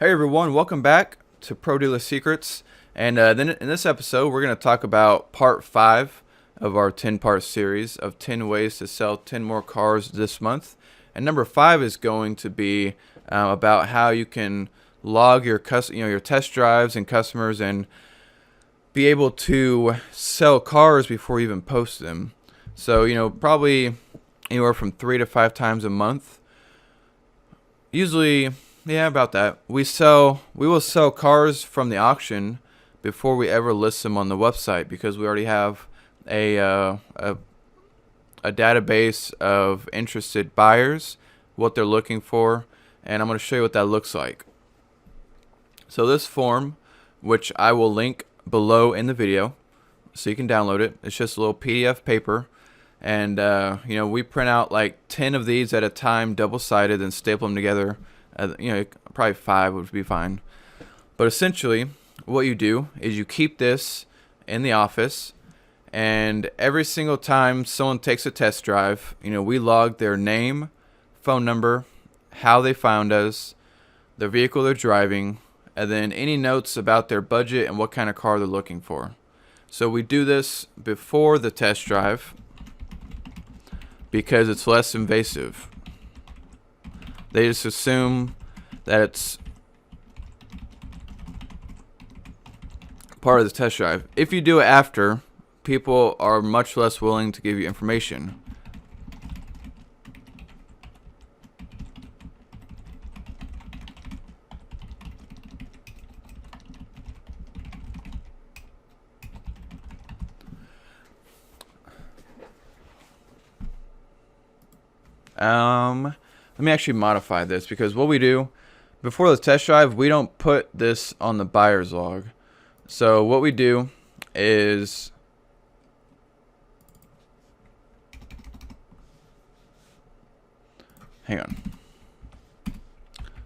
Hey everyone, welcome back to Pro Dealer Secrets. And then in this episode, we're going to talk about part 5 of our 10-part series of 10 ways to sell 10 more cars this month. And number 5 is going to be about how you can log your your test drives and customers and be able to sell cars before you even post them. So, probably anywhere from 3 to 5 times a month. Usually, yeah, about that. We will sell cars from the auction before we ever list them on the website because we already have a database of interested buyers, what they're looking for, and I'm going to show you what that looks like. So this form, which I will link below in the video, so you can download it. It's just a little PDF paper, and we print out like 10 of these at a time, double-sided, and staple them together. Probably 5 would be fine. But essentially, what you do is you keep this in the office, and every single time someone takes a test drive, we log their name, phone number, how they found us, the vehicle they're driving, and then any notes about their budget and what kind of car they're looking for. So we do this before the test drive because it's less invasive. They just assume that it's part of the test drive. If you do it after, people are much less willing to give you information. Let me actually modify this because what we do before the test drive, we don't put this on the buyer's log. So what we do is hang on.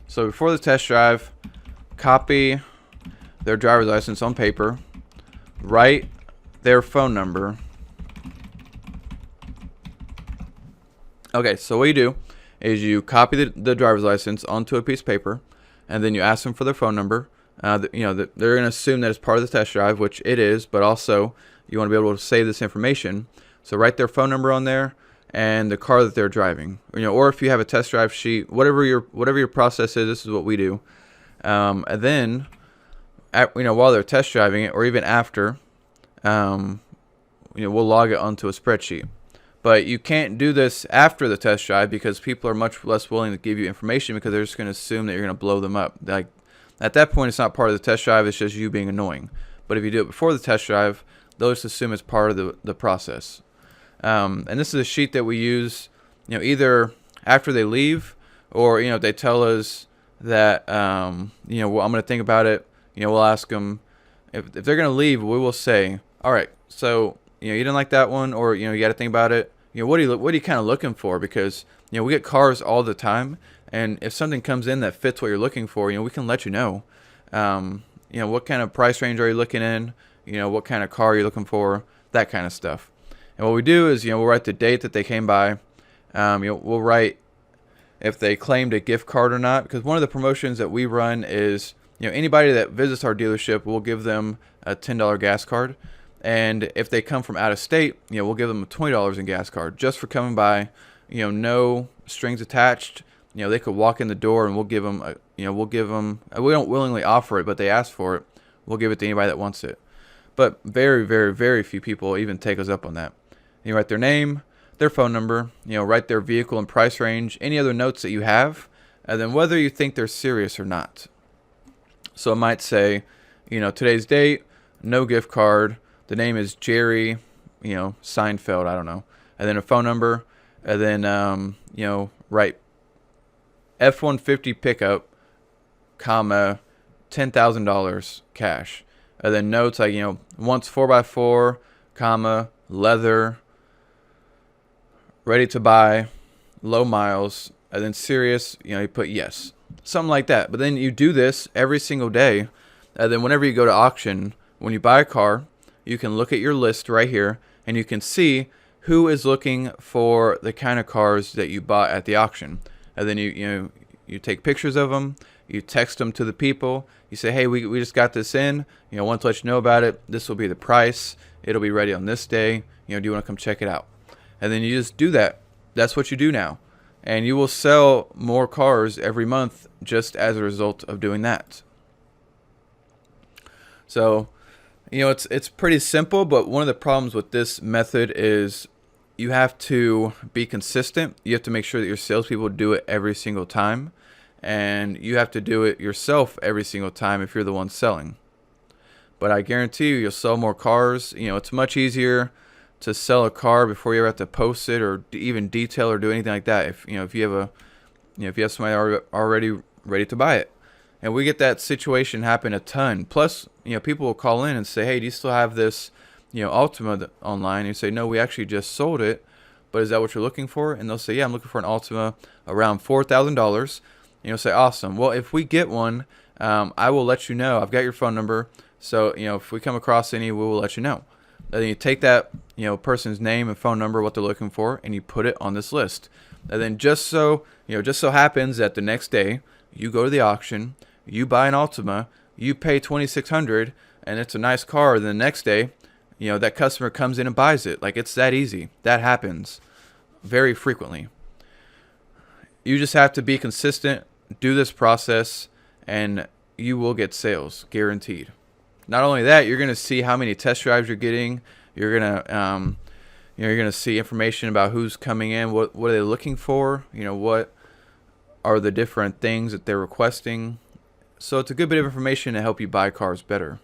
So before the test drive, copy their driver's license on paper, write their phone number. Okay, so what you do is you copy the driver's license onto a piece of paper, and then you ask them for their phone number. They're going to assume that it's part of the test drive, which it is, but also you want to be able to save this information. So write their phone number on there and the car that they're driving. Or if you have a test drive sheet, whatever your process is, this is what we do. And then, while they're test driving it, or even after, we'll log it onto a spreadsheet. But you can't do this after the test drive because people are much less willing to give you information because they're just going to assume that you're going to blow them up. Like at that point, it's not part of the test drive. It's just you being annoying. But if you do it before the test drive, they'll just assume it's part of the process. And this is a sheet that we use, either after they leave or, they tell us that, well, I'm going to think about it. We'll ask them if they're going to leave, we will say, all right, so, you didn't like that one, or, you got to think about it. What are you kind of looking for? Because, we get cars all the time, and if something comes in that fits what you're looking for, we can let you know. What kind of price range are you looking in? What kind of car you're looking for, that kind of stuff. And what we do is, we'll write the date that they came by. We'll write if they claimed a gift card or not, because one of the promotions that we run is, anybody that visits our dealership, we'll give them a $10 gas card. And if they come from out of state, we'll give them a $20 in gas card just for coming by. No strings attached. They could walk in the door and we'll give them. We don't willingly offer it, but they ask for it. We'll give it to anybody that wants it. But very, very, very few people even take us up on that. You write their name, their phone number. Write their vehicle and price range. Any other notes that you have, and then whether you think they're serious or not. So it might say, today's date, no gift card. The name is Jerry, Seinfeld, I don't know. And then a phone number, and then, write F-150 pickup, comma, $10,000 cash. And then notes like, wants 4x4, comma, leather, ready to buy, low miles, and then serious, you put yes. Something like that. But then you do this every single day. And then whenever you go to auction, when you buy a car, you can look at your list right here, and you can see who is looking for the kind of cars that you bought at the auction. And then you take pictures of them, You text them to the people. You say, hey, we just got this in. Want to let you know about it. This will be the price. It'll be ready on this day. Do you want to come check it out? And then you just do that. That's what you do now. And you will sell more cars every month just as a result of doing that. So, it's pretty simple, but one of the problems with this method is you have to be consistent. You have to make sure that your salespeople do it every single time. And you have to do it yourself every single time if you're the one selling. But I guarantee you'll sell more cars. It's much easier to sell a car before you ever have to post it or even detail or do anything like that. If you have somebody already ready to buy it. And we get that situation happen a ton. Plus, people will call in and say, hey, do you still have this, Altima online? And you say, no, we actually just sold it. But is that what you're looking for? And they'll say, yeah, I'm looking for an Altima around $4,000. And you'll say, awesome. Well, if we get one, I will let you know. I've got your phone number. So, if we come across any, we will let you know. And then you take that, person's name and phone number, what they're looking for, and you put it on this list. And then just so happens that the next day you go to the auction, you buy an Altima, you pay $2,600, and it's a nice car. Then the next day, that customer comes in and buys it. Like, it's that easy. That happens very frequently. You just have to be consistent, do this process, and you will get sales, guaranteed. Not only that, you're going to see how many test drives you're getting. You're going to see information about who's coming in, what are they looking for, what are the different things that they're requesting. So it's a good bit of information to help you buy cars better.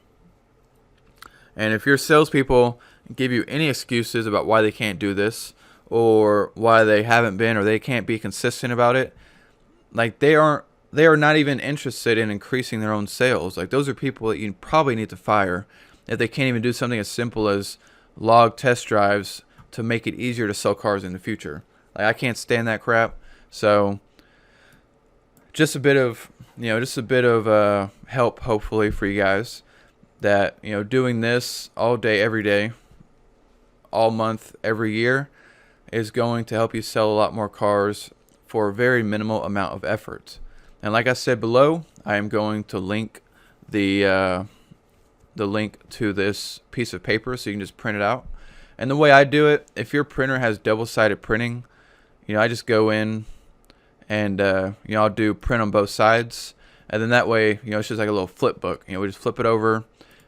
And if your salespeople give you any excuses about why they can't do this, or why they haven't been, or they can't be consistent about it, like they are not even interested in increasing their own sales. Like, those are people that you probably need to fire if they can't even do something as simple as log test drives to make it easier to sell cars in the future. Like, I can't stand that crap. So just a bit of help, hopefully, for you guys, that doing this all day, every day, all month, every year is going to help you sell a lot more cars for a very minimal amount of effort. And like I said below, I am going to link the link to this piece of paper so you can just print it out. And the way I do it, if your printer has double-sided printing, I just go in and I'll do print on both sides, and then that way it's just like a little flip book. We just flip it over,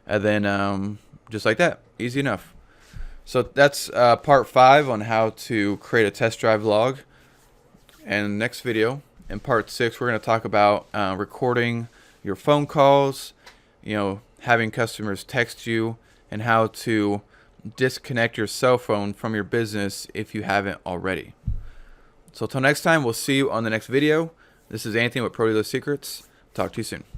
and then just like that, easy enough. So that's part 5 on how to create a test drive log. And next video, in part 6, we're going to talk about recording your phone calls, having customers text you, and how to disconnect your cell phone from your business if you haven't already. So until next time, we'll see you on the next video. This is Anthony with Pro Dealer Secrets. Talk to you soon.